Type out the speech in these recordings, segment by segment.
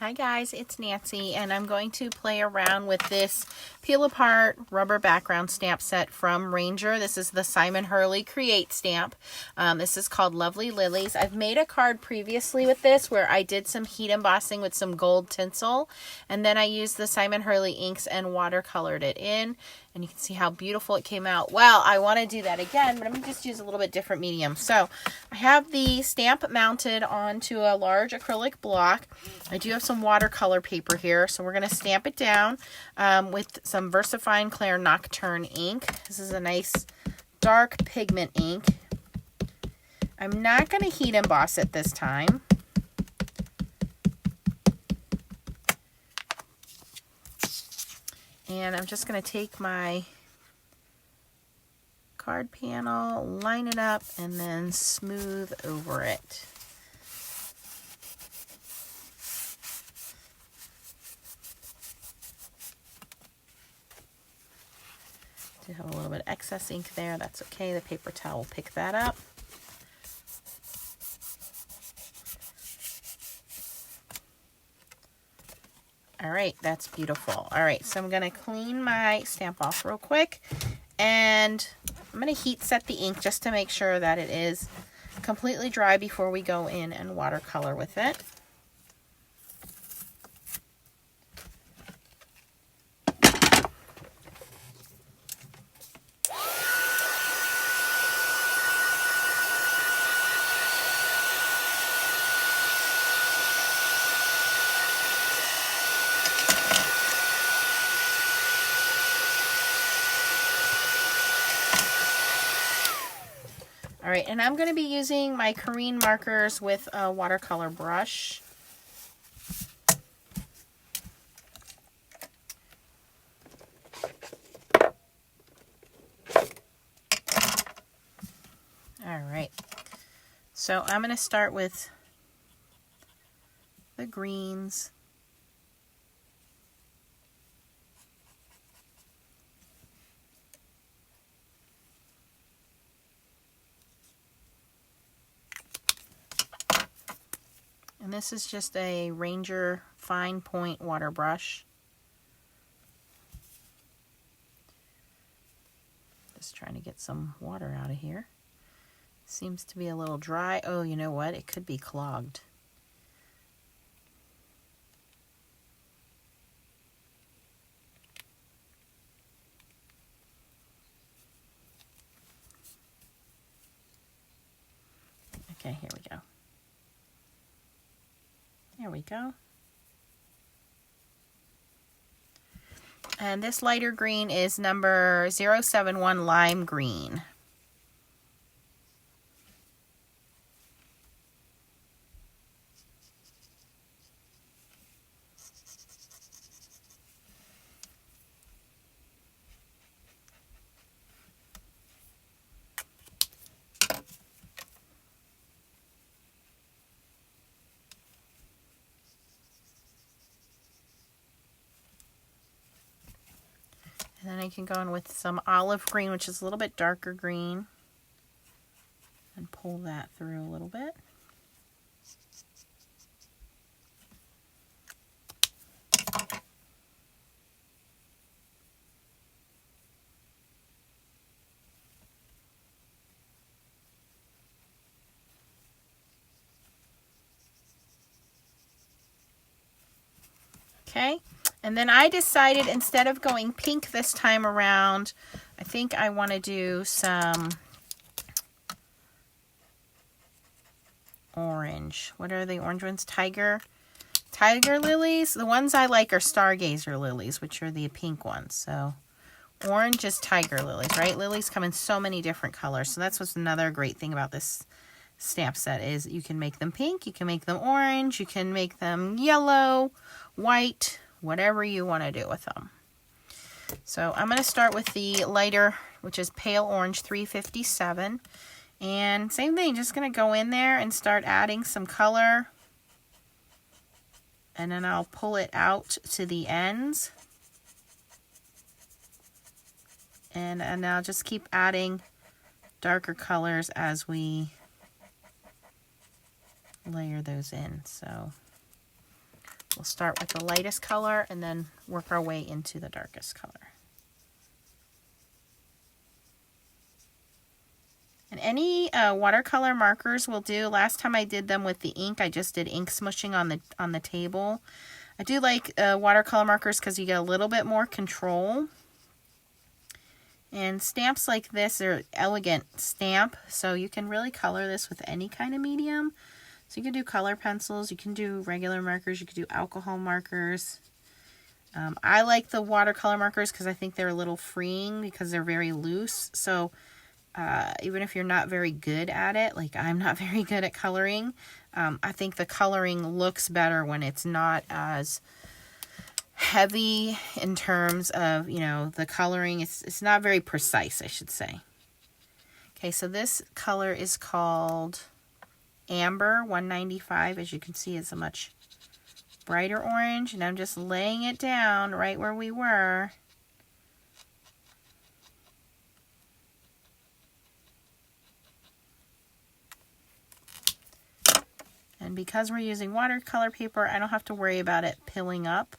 Hi guys, it's Nancy, and I'm going to play around with this peel apart rubber background stamp set from Ranger. This is the Simon Hurley Create stamp. This is called Lovely Lilies. I've made a card previously with this where I did some heat embossing with some gold tinsel, and then I used the Simon Hurley inks and watercolored it in, and you can see how beautiful it came out. Well, I want to do that again, but I'm going to just use a little bit different medium. So I have the stamp mounted onto a large acrylic block. I do have some watercolor paper here, so we're going to stamp it down with some VersaFine Clair Nocturne ink. This is a nice dark pigment ink. I'm not going to heat emboss it this time. And I'm just going to take my card panel, line it up, and then smooth over it. Do have a little bit of excess ink there. That's okay. The paper towel will pick that up. All right, that's beautiful. All right, so I'm going to clean my stamp off real quick, and I'm going to heat set the ink just to make sure that it is completely dry before we go in and watercolor with it. All right, and I'm going to be using my Careen markers with a watercolor brush. All right, so I'm going to start with the greens. And this is just a Ranger fine point water brush. Just trying to get some water out of here. Seems to be a little dry. Oh, you know what? It could be clogged. Okay, here we go. There we go. And this lighter green is number 071 Lime Green. And then I can go in with some olive green, which is a little bit darker green, and pull that through a little bit. Okay. And then I decided instead of going pink this time around, I think I want to do some orange. What are the orange ones? Tiger lilies. The ones I like are stargazer lilies, which are the pink ones. So orange is tiger lilies, right? Lilies come in so many different colors. So that's what's another great thing about this stamp set is you can make them pink, you can make them orange, you can make them yellow, white, whatever you want to do with them. So I'm going to start with the lighter, which is pale orange 357. And same thing, just going to go in there and start adding some color. And then I'll pull it out to the ends. And I'll just keep adding darker colors as we layer those in. So We'll start with the lightest color and then work our way into the darkest color. And any watercolor markers will do. Last time I did them with the ink, I just did ink smushing on the table. I do like watercolor markers because you get a little bit more control. And stamps like this are elegant stamp, so you can really color this with any kind of medium. So you can do color pencils, you can do regular markers, you can do alcohol markers. I like the watercolor markers because I think they're a little freeing because they're very loose. So even if you're not very good at it, like I'm not very good at coloring, I think the coloring looks better when it's not as heavy in terms of, you know, the coloring. It's not very precise, I should say. Okay, so this color is called Amber 195. As you can see, it's a much brighter orange, and I'm just laying it down right where we were. And because we're using watercolor paper, I don't have to worry about it pilling up.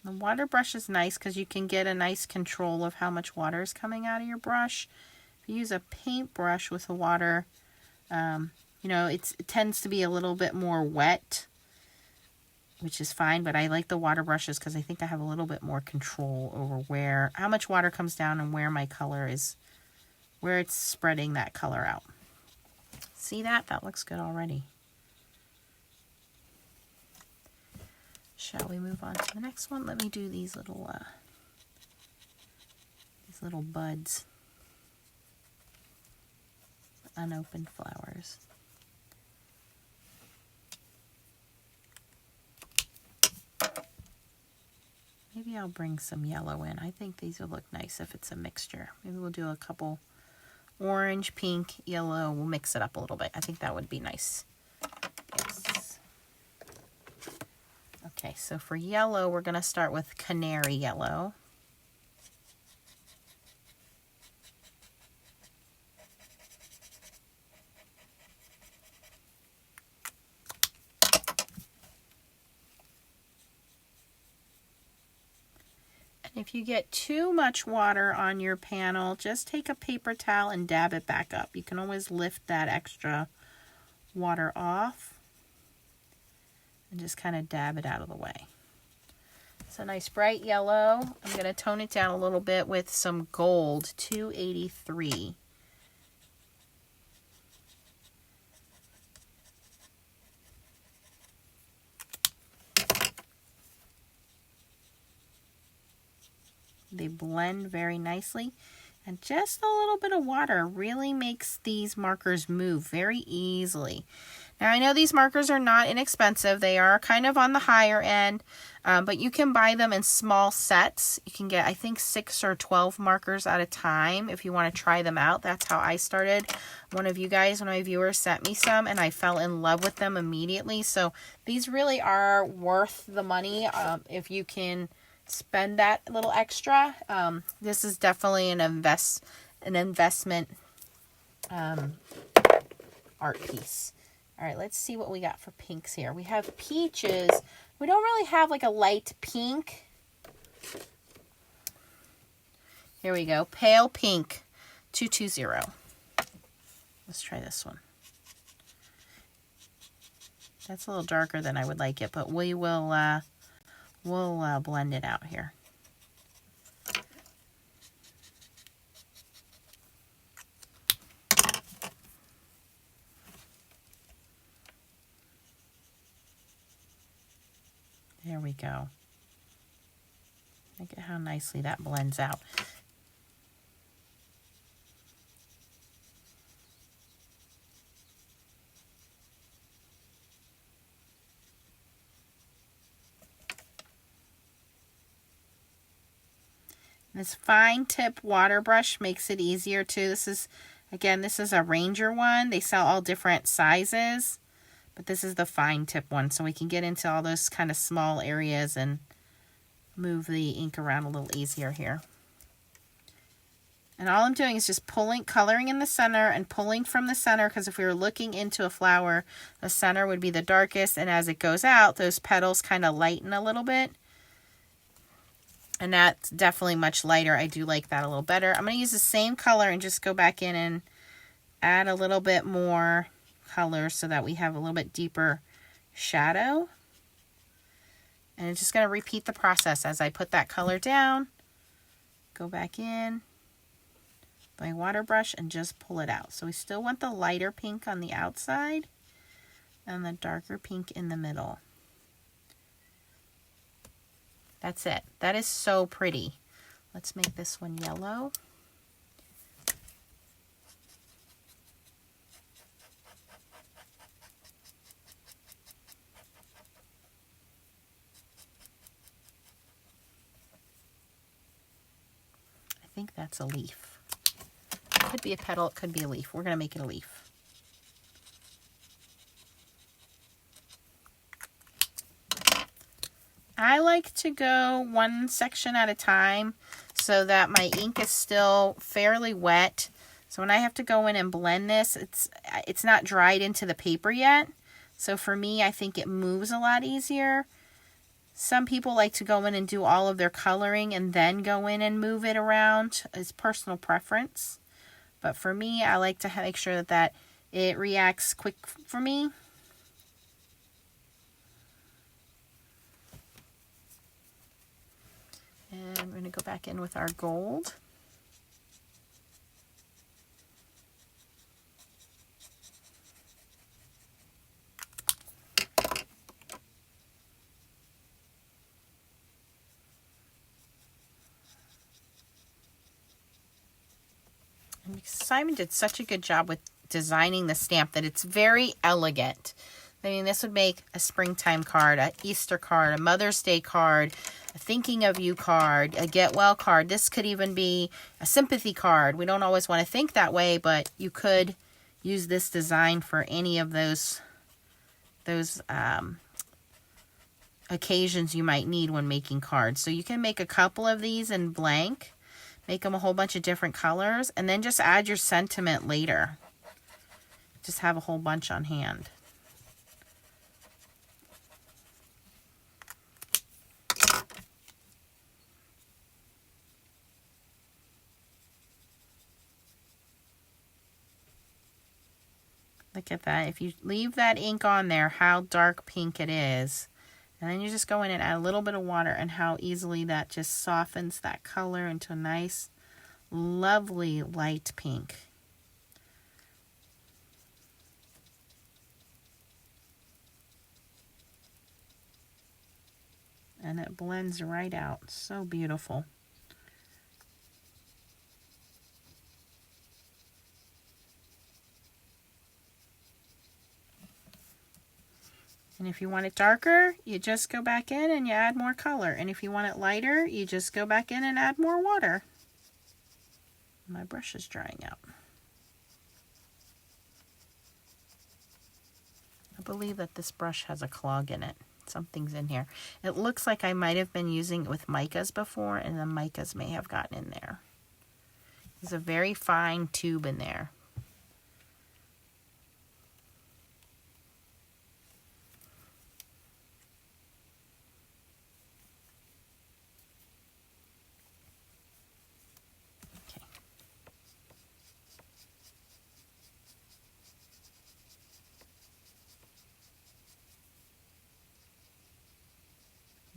The water brush is nice because you can get a nice control of how much water is coming out of your brush. If you use a paintbrush with the water, you know, it tends to be a little bit more wet, which is fine, but I like the water brushes because I think I have a little bit more control over how much water comes down and where my color is, where it's spreading that color out. See that? That looks good already. Shall we move on to the next one? Let me do these little buds, unopened flowers. Maybe I'll bring some yellow in. I think these will look nice if it's a mixture. Maybe we'll do a couple orange, pink, yellow. We'll mix it up a little bit. I think that would be nice. Yes. Okay, so for yellow, we're going to start with canary yellow. If you get too much water on your panel, just take a paper towel and dab it back up. You can always lift that extra water off and just kind of dab it out of the way. It's a nice bright yellow. I'm going to tone it down a little bit with some gold, 283. They blend very nicely, and just a little bit of water really makes these markers move very easily. Now I know these markers are not inexpensive. They are kind of on the higher end, but you can buy them in small sets. You can get, I think, 6 or 12 markers at a time if you want to try them out. That's how I started. One of you guys, one of my viewers, sent me some, and I fell in love with them immediately. So these really are worth the money if you can spend that little extra. This is definitely an investment art piece. All right, let's see what we got for pinks here. We have peaches. We don't really have like a light pink. Here we go. Pale pink, 220. Let's try this one. That's a little darker than I would like it, but we will we'll blend it out here. There we go. Look at how nicely that blends out. This fine tip water brush makes it easier too. This is a Ranger one. They sell all different sizes, but this is the fine tip one, so we can get into all those kind of small areas and move the ink around a little easier here. And all I'm doing is just coloring in the center and pulling from the center, because if we were looking into a flower, the center would be the darkest, and as it goes out, those petals kind of lighten a little bit. And that's definitely much lighter. I do like that a little better. I'm going to use the same color and just go back in and add a little bit more color so that we have a little bit deeper shadow. And I'm just going to repeat the process as I put that color down. Go back in my water brush and just pull it out. So we still want the lighter pink on the outside and the darker pink in the middle. That's it. That is so pretty. Let's make this one yellow. I think that's a leaf. It could be a petal, it could be a leaf. We're going to make it a leaf. I like to go one section at a time so that my ink is still fairly wet. So when I have to go in and blend this, it's not dried into the paper yet. So for me, I think it moves a lot easier. Some people like to go in and do all of their coloring and then go in and move it around. It's personal preference. But for me, I like to make sure that it reacts quick for me. And we're going to go back in with our gold. And Simon did such a good job with designing the stamp that it's very elegant. I mean, this would make a springtime card, an Easter card, a Mother's Day card, a thinking of you card, a get well card. This could even be a sympathy card. We don't always want to think that way, but you could use this design for any of those occasions you might need when making cards. So you can make a couple of these in blank, make them a whole bunch of different colors, and then just add your sentiment later. Just have a whole bunch on hand. Look at that. If you leave that ink on there, how dark pink it is. And then you just go in and add a little bit of water, and how easily that just softens that color into a nice, lovely light pink. And it blends right out. So beautiful. And if you want it darker, you just go back in and you add more color. And if you want it lighter, you just go back in and add more water. My brush is drying out. I believe that this brush has a clog in it. Something's in here. It looks like I might have been using it with micas before, and the micas may have gotten in there. There's a very fine tube in there.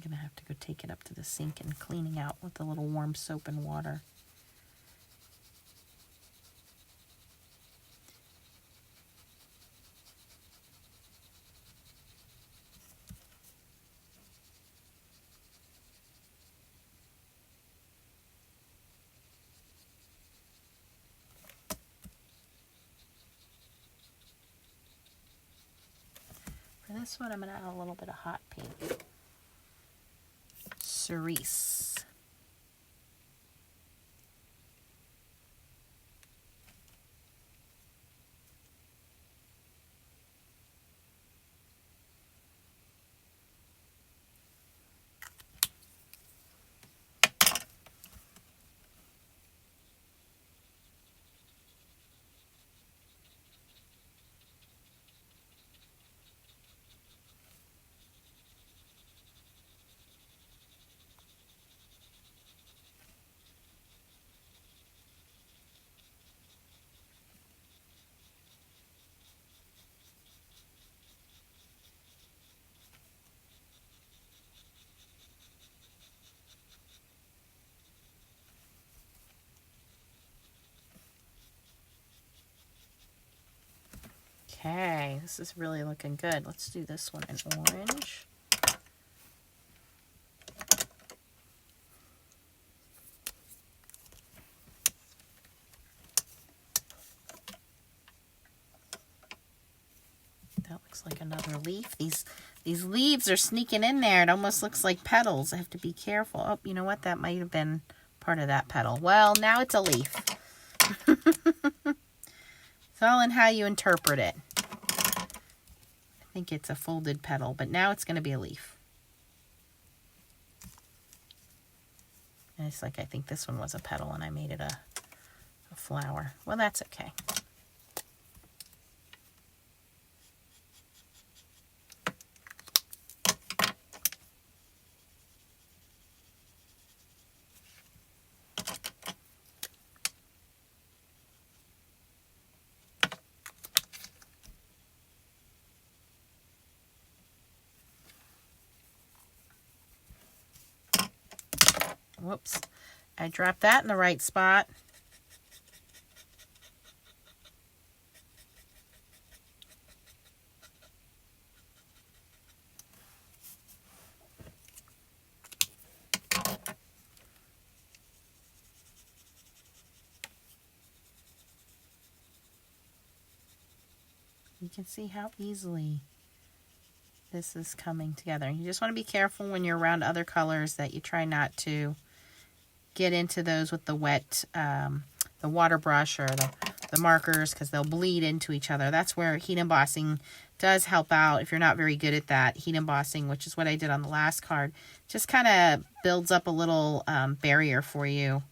I'm going to have to go take it up to the sink and cleaning out with a little warm soap and water. For this one, I'm going to add a little bit of hot pink. Cerise. Okay, this is really looking good. Let's do this one in orange. That looks like another leaf. These leaves are sneaking in there. It almost looks like petals. I have to be careful. Oh, you know what? That might have been part of that petal. Well, now it's a leaf. It's all in how you interpret it. I think it's a folded petal, but now it's going to be a leaf. And it's like, I think this one was a petal and I made it a flower. Well, that's okay. Whoops, I dropped that in the right spot. You can see how easily this is coming together. You just want to be careful when you're around other colors that you try not to get into those with the wet, the water brush or the markers, because they'll bleed into each other. That's where heat embossing does help out if you're not very good at that. Heat embossing, which is what I did on the last card, just kind of builds up a little barrier for you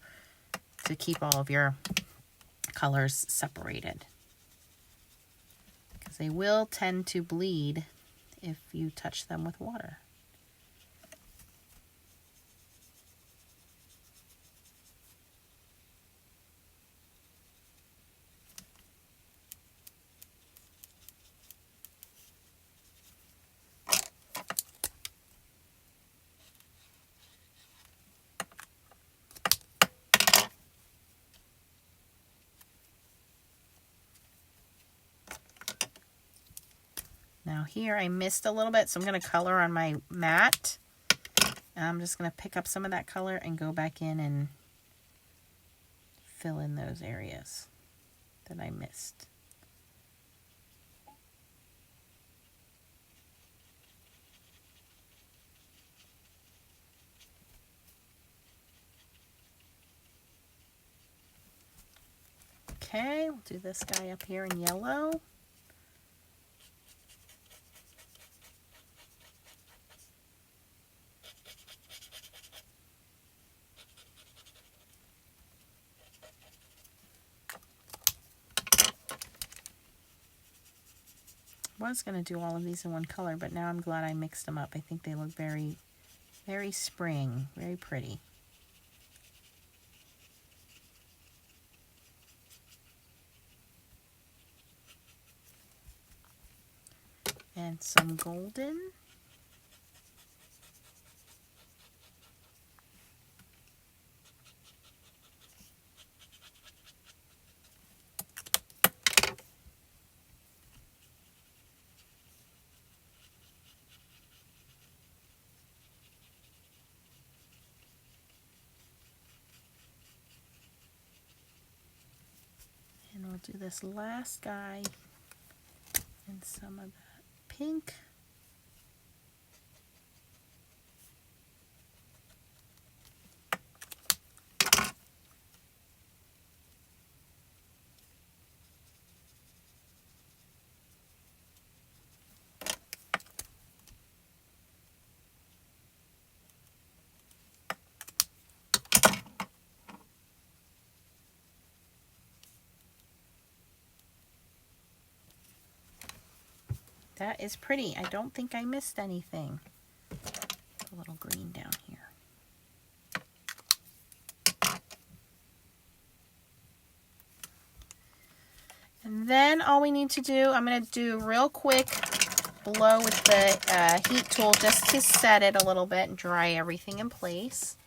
to keep all of your colors separated. Because they will tend to bleed if you touch them with water. Now here I missed a little bit, so I'm going to color on my mat. And I'm just going to pick up some of that color and go back in and fill in those areas that I missed. Okay, we'll do this guy up here in yellow. I was going to do all of these in one color, but now I'm glad I mixed them up. I think they look very, very spring, very pretty. And some golden. And we'll do this last guy and some of that pink. That is pretty. I don't think I missed anything. A little green down here. And then all we need to do, I'm going to do real quick blow with the heat tool just to set it a little bit and dry everything in place.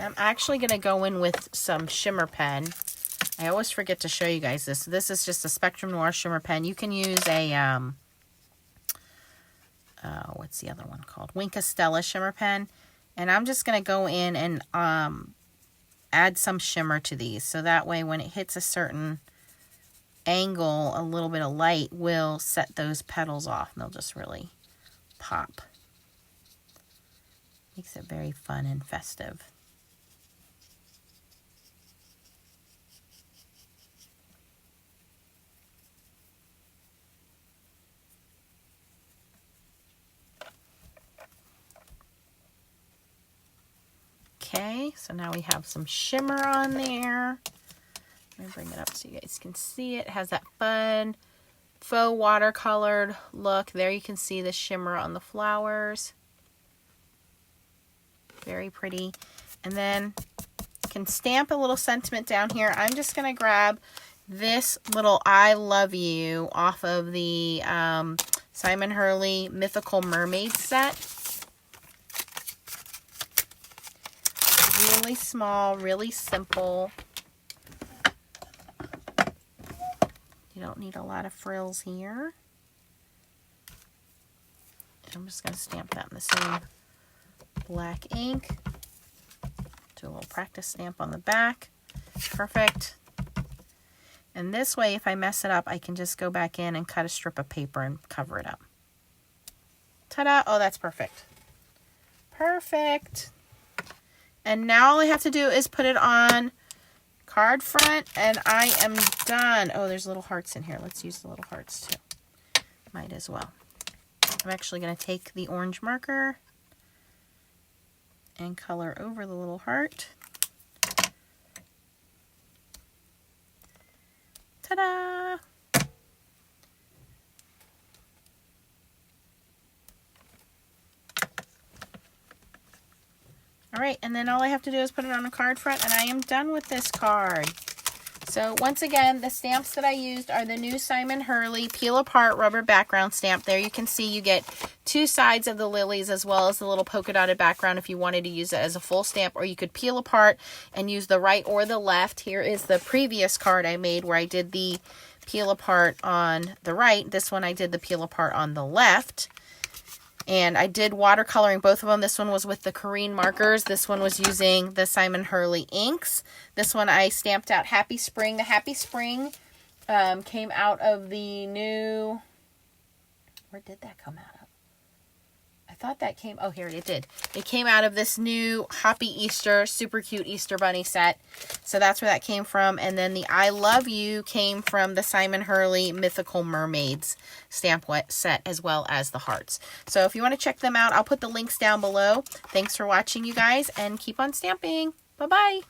I'm actually going to go in with some shimmer pen. I always forget to show you guys this. This is just a Spectrum Noir shimmer pen. You can use a, what's the other one called? Wink Stella shimmer pen. And I'm just going to go in and add some shimmer to these. So that way when it hits a certain angle, a little bit of light will set those petals off. And they'll just really pop. Makes it very fun and festive. Okay, so now we have some shimmer on there. Let me bring it up so you guys can see it. It has that fun faux watercolored look. There you can see the shimmer on the flowers. Very pretty. And then you can stamp a little sentiment down here. I'm just going to grab this little I Love You off of the Simon Hurley Mythical Mermaid set. Really small, really simple. You don't need a lot of frills here. I'm just going to stamp that in the same black ink. Do a little practice stamp on the back. Perfect. And this way, if I mess it up, I can just go back in and cut a strip of paper and cover it up. Ta-da! Oh, that's perfect. Perfect. And now all I have to do is put it on card front, and I am done. Oh, there's little hearts in here. Let's use the little hearts too. Might as well. I'm actually going to take the orange marker and color over the little heart. Ta-da! All right, and then all I have to do is put it on a card front, and I am done with this card. So once again, the stamps that I used are the new Simon Hurley Peel Apart Rubber Background Stamp. There you can see you get two sides of the lilies as well as the little polka dotted background if you wanted to use it as a full stamp, or you could peel apart and use the right or the left. Here is the previous card I made where I did the peel apart on the right. This one I did the peel apart on the left. And I did watercoloring both of them. This one was with the Corrine markers. This one was using the Simon Hurley inks. This one I stamped out Happy Spring. The Happy Spring came out of the new... Where did that come out of? I thought that came... Oh, here it did. It came out of this new Hoppy Easter, super cute Easter Bunny set. So that's where that came from. And then the I Love You came from the Simon Hurley Mythical Mermaids stamp set, as well as the hearts. So if you want to check them out, I'll put the links down below. Thanks for watching, you guys, and keep on stamping. Bye-bye.